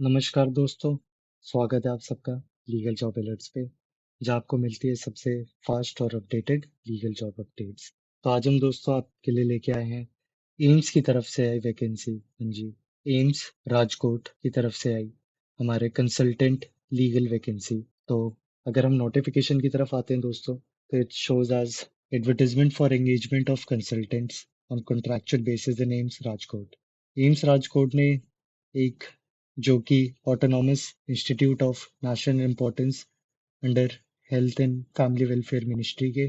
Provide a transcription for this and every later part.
नमस्कार दोस्तों, स्वागत है आप सबका लीगल जॉब अलर्ट्स पे, जहाँ आपको मिलती है सबसे फास्ट और अपडेटेड लीगल जॉब अपडेट्स। तो आज हम दोस्तों आपके लिए लेके आए हैं एम्स की तरफ से आई वैकेंसी। हाँ जी, एम्स राजकोट की तरफ से आई हमारे कंसल्टेंट लीगल वैकेंसी। तो अगर हम नोटिफिकेशन की तरफ आते हैं दोस्तों, तो it shows as advertisement for engagement of consultants on contractual basis in AIIMS Rajkot. AIIMS Rajkot ने एक जो कि autonomous institute of national importance under health and family welfare ministry के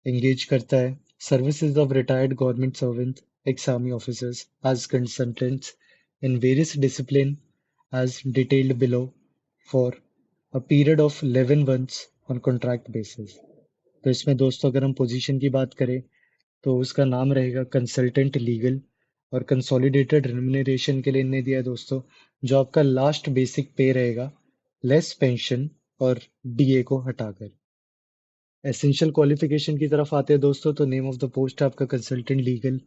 एंगेज करता है services of retired government servant ex army officers as consultants in various discipline as detailed below for a period of 11 months on contract basis। तो इसमें दोस्तों अगर हम position की बात करें तो उसका नाम रहेगा कंसल्टेंट लीगल, और कंसोलिडेटेड रिम्यूनरेशन के लिए इनने दिया है दोस्तों जो आपका लास्ट बेसिक पे रहेगा लेस पेंशन और डीए को हटाकर। एसेंशियल क्वालिफिकेशन की तरफ आते हैं दोस्तों, तो नेम ऑफ द पोस्ट है आपका consultant legal.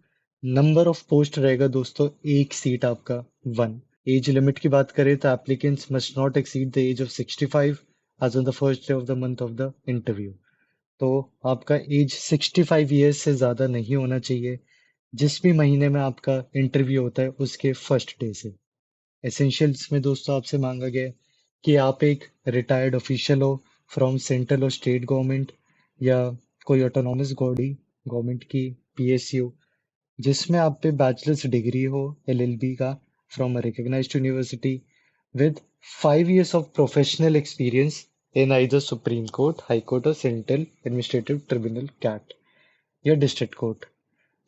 Number of post रहेगा दोस्तों एक सीट आपका 1। एज लिमिट की बात करें तो applicants must not exceed the age of 65 age on the first day of the month of the interview. तो आपका एज 65 ईयर्स से ज़्यादा नहीं होना चाहिए जिस भी महीने में आपका इंटरव्यू होता है उसके फर्स्ट डे से। एसेंशियल्स में दोस्तों आपसे मांगा गया है कि आप एक रिटायर्ड ऑफिशियल हो फ्रॉम सेंट्रल और स्टेट गवर्नमेंट या कोई ऑटोनॉमस बॉडी गवर्नमेंट की पीएसयू जिसमें आप पे बैचलर्स डिग्री हो एलएलबी का from a recognised university with 5 years of professional experience in either Supreme Court, High Court or Central Administrative Tribunal CAT या डिस्ट्रिक्ट कोर्ट।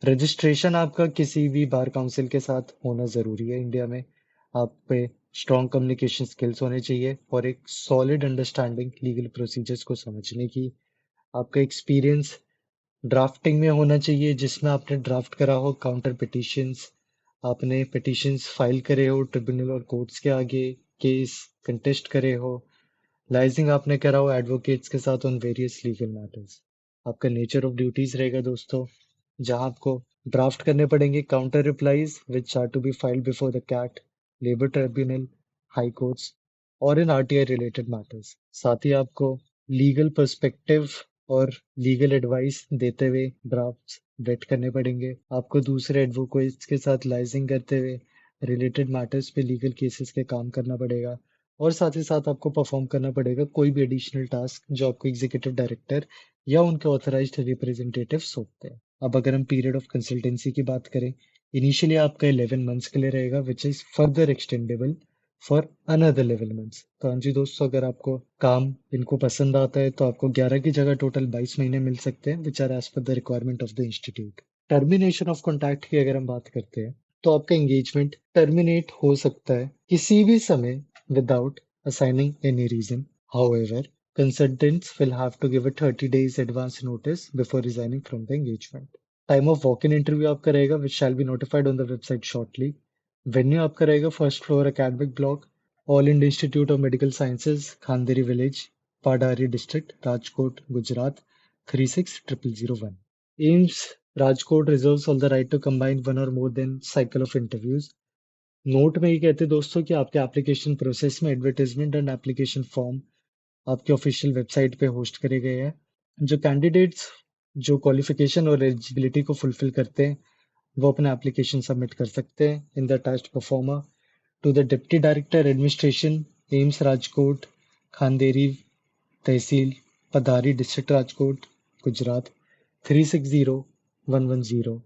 रजिस्ट्रेशन आपका किसी भी बार काउंसिल के साथ होना ज़रूरी है इंडिया में। आप पे स्ट्रॉन्ग कम्युनिकेशन स्किल्स होने चाहिए और एक सॉलिड अंडरस्टैंडिंग लीगल प्रोसीजर्स को समझने की। आपका एक्सपीरियंस ड्राफ्टिंग में होना चाहिए जिसमें आपने ड्राफ्ट करा हो काउंटर पिटिशंस, आपने पिटिशंस फाइल करे हो ट्रिब्यूनल और कोर्ट्स के आगे, केस कंटेस्ट करे हो, लाइजिंग आपने करा हो एडवोकेट्स के साथ ऑन वेरियस लीगल मैटर्स। आपका नेचर ऑफ ड्यूटीज रहेगा दोस्तों जहां आपको ड्राफ्ट करने पड़ेंगे counter replies which are to be filed before the CAT, labour tribunal, high courts और इन आरटीआई रिलेटेड मैटर्स। साथ ही आपको लीगल पर्सपेक्टिव और लीगल एडवाइस देते हुए ड्राफ्ट्स वेट करने पड़ेंगे। आपको दूसरे एडवोकेट्स के साथ लाइजिंग करते हुए रिलेटेड मैटर्स पे लीगल केसेस के काम करना पड़ेगा, और साथ ही साथ आपको परफॉर्म करना पड़ेगा कोई भी एडिशनल टास्क जो आपको एग्जीक्यूटिव डायरेक्टर या उनके ऑथराइज्ड रिप्रेजेंटेटिव्स होते हैं। अब अगर हम पीरियड ऑफ कंसल्टेंसी की बात करें, इनिशियली आपका 11 मंथ्स के लिए रहेगा which is further extendable for another 11 months. तो हाँ जी दोस्तों, अगर आपको काम इनको पसंद आता है तो आपको 11 की जगह टोटल 22 महीने मिल सकते हैं which are as per the requirement of the institute. Termination of contract की अगर हम बात करते हैं तो आपका एंगेजमेंट टर्मिनेट हो सकता है किसी भी समय without assigning any reason. However, consultants will have to give a 30 days advance notice before resigning from the engagement. Time of walk-in interview आपका रहेगा which shall be notified on the website shortly. Venue आपका रहेगा first floor academic block, All India Institute of Medical Sciences, Khanderi village, Padari district, Rajkot, Gujarat 360001। AIIMS Rajkot reserves all the right to combine one or more than cycle of interviews। Note में ये कहते हैं दोस्तों कि आपके application process में एडवर्टाइजमेंट एंड एप्लीकेशन फॉर्म आपके official website पे होस्ट करे गए हैं। जो कैंडिडेट्स जो क्वालिफिकेशन और एलिजिबिलिटी को फुलफिल करते हैं वो अपना एप्लीकेशन सबमिट कर सकते हैं in the attached proforma to the deputy director administration, AIIMS Rajkot, Khanderi tehsil, Padhari district Rajkot, Gujarat 360110।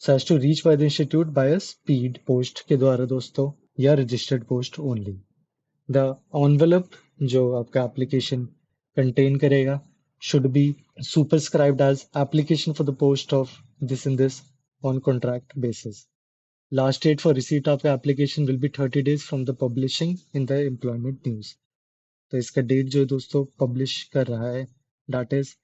So as to reach by the institute by a speed post के द्वारा दोस्तों या registered post only. The envelope जो आपका एप्लीकेशन कंटेन करेगा should be superscribed as application for the post of this and this on contract basis। Last date for receipt of the application will be 30 days from the publishing in the employment news। तो इसका date जो दोस्तों publish कर रहा है that is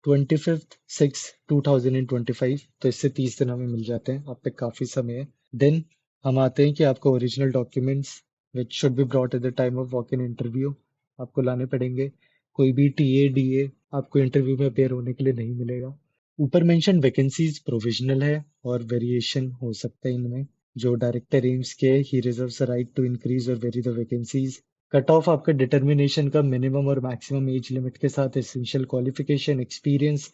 25/6/2025। तो इससे 30 दिन हमें मिल जाते हैं, आप पे काफ़ी समय है। देन हम आते हैं कि आपको original documents which should be brought at the time of walk in interview आपको लाने पड़ेंगे। कोई भी टीए डीए आपको इंटरव्यू में अपेयर होने के लिए नहीं मिलेगा। ऊपर मेंशन वैकेंसीज प्रोविजनल है और वेरिएशन हो सकता है इनमें। जो डायरेक्टर एम्स के ही reserves the right to increase और vary the vacancies. Cut off आपका डिटर्मिनेशन का मिनिमम और मैक्सिमम एज लिमिट के साथ essential qualification, experience,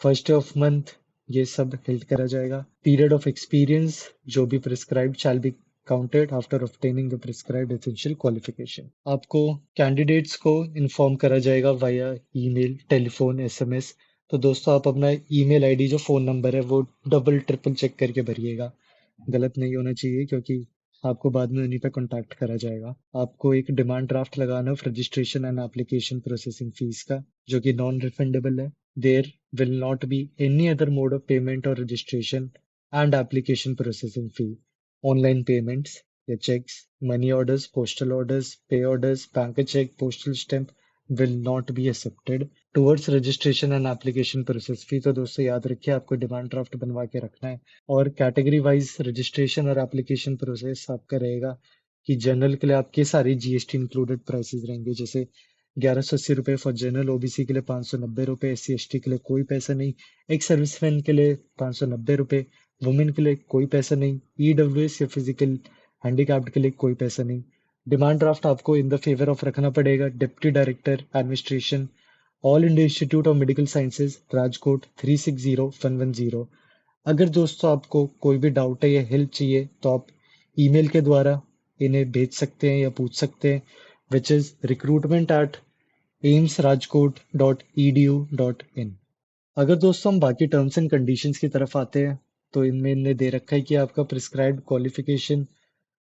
first of month, ये सब हेल्ड करा जाएगा। पीरियड ऑफ एक्सपीरियंस जो भी prescribed shall be counted after obtaining the prescribed essential qualification. आपको कैंडिडेट्स को इन्फॉर्म करा जाएगा वाया ईमेल, टेलीफोन, एसएमएस। तो दोस्तों आप अपना ईमेल आईडी जो फोन नंबर है वो डबल ट्रिपल चेक करके भरिएगा, गलत नहीं होना चाहिए, क्योंकि आपको बाद में उन्हीं पे कांटेक्ट करा जाएगा। आपको एक डिमांड ड्राफ्ट लगाना registration and application processing fees का, जो कि नॉन रिफंडेबल है। There will not be any other mode of payment और registration and application processing fee. Online payments या cheques, money orders, postal orders, pay orders, bank cheque, postal stamp will not be accepted towards registration and application process fee। तो दोस्तों याद रखिए आपको demand draft बनवा के रखना है। और कैटेगरी वाइज रजिस्ट्रेशन और एप्लीकेशन प्रोसेस आपका रहेगा कि जनरल के लिए आपके सारी जीएसटी इंक्लूडेड प्राइसेस रहेंगे, जैसे 1180 रुपये फॉर जनरल, ओबीसी के लिए 590 रुपये, SC ST के लिए कोई पैसा नहीं, एक सर्विसमैन के लिए 590 रुपये, वुमेन के लिए कोई पैसा नहीं, ईडब्ल्यूएस या फिजिकल हैंडीकैप्ड के लिए कोई पैसा नहीं। डिमांड ड्राफ्ट आपको इन द फेवर ऑफ रखना पड़ेगा deputy director administration, all India Institute of Medical sciences, Rajkot 360110। अगर दोस्तों आपको कोई भी डाउट है या हेल्प चाहिए तो आप ईमेल के द्वारा इन्हें भेज सकते हैं या पूछ सकते हैं, विच इज recruitment@aimsrajkot.edu.in। अगर दोस्तों हम बाकी टर्म्स एंड कंडीशंस की तरफ आते हैं तो इनमें इन्हें दे रखा है कि आपका प्रिस्क्राइब्ड क्वालिफिकेशन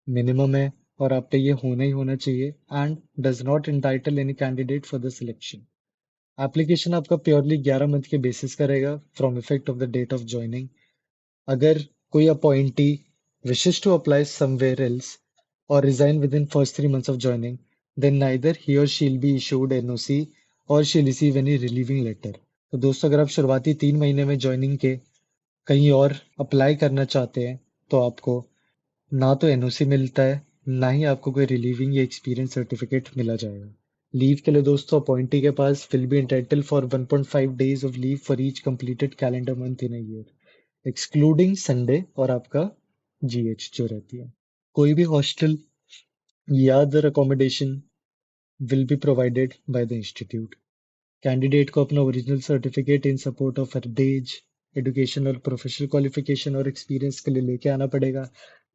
मिनिमम है और आप पे ये होना ही होना चाहिए and does not entitle any candidate for the selection. Application आपका प्योरली 11 मंथ के बेसिस का रहेगा from effect of the date of joining. अगर कोई appointee wishes to apply somewhere else or resign within first 3 months of joining, then neither he or she will be issued NOC or she'll receive any relieving letter। तो दोस्तों अगर आप शुरुआती 3 महीने में joining के कहीं और अप्लाई करना चाहते हैं तो आपको ना तो एनओसी मिलता है, ना ही आपको कोई रिलीविंग या एक्सपीरियंस सर्टिफिकेट मिला जाएगा। लीव के लिए दोस्तों अपॉइंटी के पास will be entitled for 1.5 days off leave for each completed calendar month in a year, excluding Sunday और आपका जीएच जो रहती है। कोई भी हॉस्टल या other accommodation will be provided by the institute. Candidate को अपना original certificate in support of heritage, education और प्रोफेशनल क्वालिफिकेशन और एक्सपीरियंस के लिए लेके आना पड़ेगा।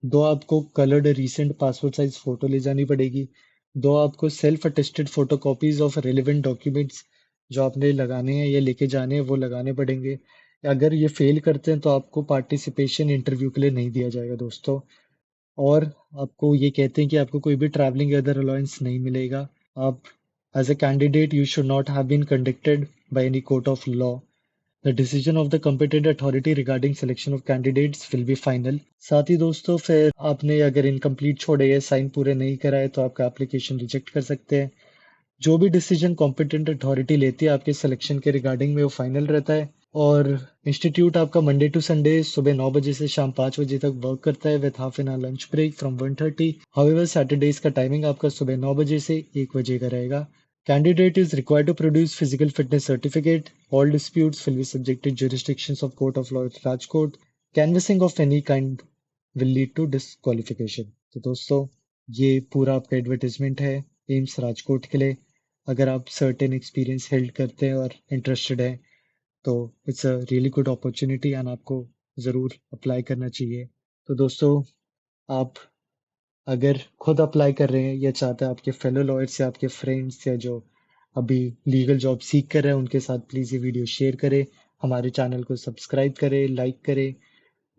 2 आपको coloured recent passport size photo ले जानी पड़ेगी। 2 आपको self attested photo copies of relevant documents जो आपने लगाने हैं या लेके जाने हैं वो लगाने पड़ेंगे। अगर ये फेल करते हैं तो आपको पार्टिसिपेशन इंटरव्यू के लिए नहीं दिया जाएगा दोस्तों। और आपको ये कहते हैं कि आपको कोई भी ट्रैवलिंग या अदर अलाउंस नहीं मिलेगा। आप as a candidate you should not have been conducted by any court of law. The decision of the competent authority regarding selection of candidates will be final. साथ ही दोस्तों फिर आपने अगर इनकम्प्लीट छोड़े या साइन पूरे नहीं कराए तो आपका एप्लीकेशन रिजेक्ट कर सकते हैं। जो भी डिसीजन कॉम्पिटेंट अथॉरिटी लेती है आपके सिलेक्शन के रिगार्डिंग में वो फाइनल रहता है। और इंस्टीट्यूट आपका मंडे टू संडे सुबह 9 बजे से शाम 5 बजे तक वर्क करता है with half an hour lunch break from 1:30। However Saturdays का टाइमिंग आपका सुबह 9 बजे से 1 बजे का रहेगा। Candidate is required to produce physical fitness certificate. All disputes will be subjected jurisdictions of Court of Law at Rajkot। Canvassing of any kind will lead to disqualification। तो दोस्तों ये पूरा आपका एडवर्टाइजमेंट है एम्स राजकोट के लिए। अगर आप सर्टेन एक्सपीरियंस हेल्ड करते हैं और इंटरेस्टेड हैं तो it's a really good opportunity and आपको ज़रूर अप्लाई करना चाहिए। तो दोस्तों आप अगर खुद अप्लाई कर रहे हैं या चाहते हैं आपके फेलो लॉयर्स या आपके फ्रेंड्स या जो अभी लीगल जॉब सीख कर रहे हैं उनके साथ प्लीज़ ये वीडियो शेयर करें, हमारे चैनल को सब्सक्राइब करें, लाइक करें।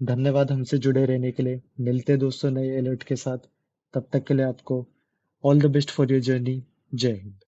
धन्यवाद हमसे जुड़े रहने के लिए। मिलते हैं दोस्तों नए अलर्ट के साथ। तब तक के लिए आपको all the best for your journey. जय हिंद।